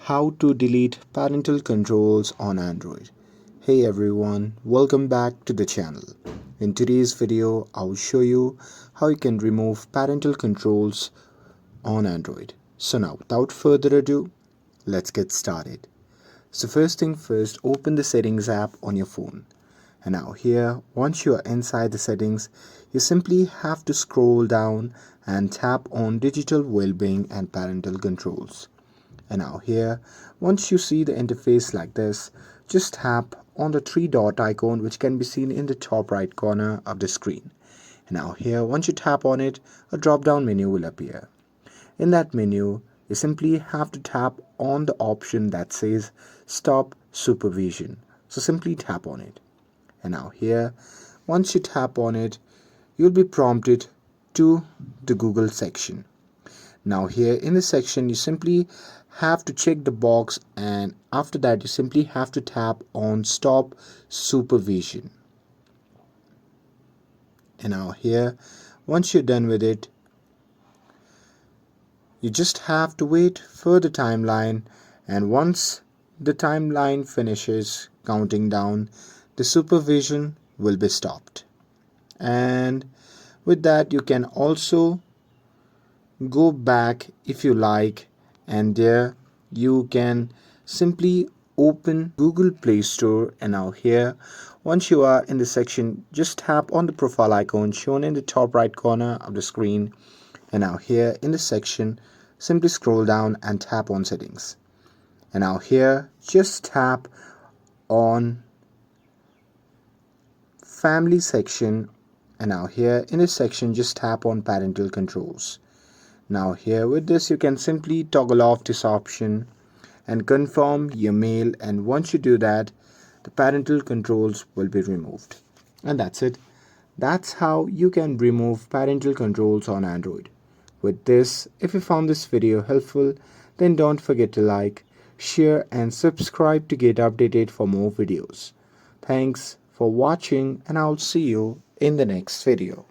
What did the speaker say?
How to delete parental controls on Android. Hey everyone, welcome back to the channel. In today's video, I'll show you how you can remove parental controls on Android. So now, without further ado, let's get started. So first thing first, open the settings app on your phone. And now here, once you are inside the settings, you simply have to scroll down and tap on digital well-being and parental controls. And now here, once you see the interface like this, just tap on the three dot icon which can be seen in the top right corner of the screen. And now here, once you tap on it, a drop down menu will appear. In that menu, you simply have to tap on the option that says stop supervision. So simply tap on it. And now here, once you tap on it, you'll be prompted to the Google section. Now here in this section, you simply have to check the box, and after that you simply have to tap on stop supervision. And now here, once you're done with it, you just have to wait for the timeline, and once the timeline finishes counting down, the supervision will be stopped. And with that, you can also go back if you like, and there you can simply open Google Play Store. And now here, once you are in the section, just tap on the profile icon shown in the top right corner of the screen. And now here in the section, simply scroll down and tap on settings. And now here, just tap on family section. And now here in this section, just tap on parental controls. Now here with this, you can simply toggle off this option and confirm your mail, and once you do that, the parental controls will be removed. And that's it. That's how you can remove parental controls on Android. With this, if you found this video helpful, then don't forget to like, share and subscribe to get updated for more videos. Thanks for watching, and I'll see you in the next video.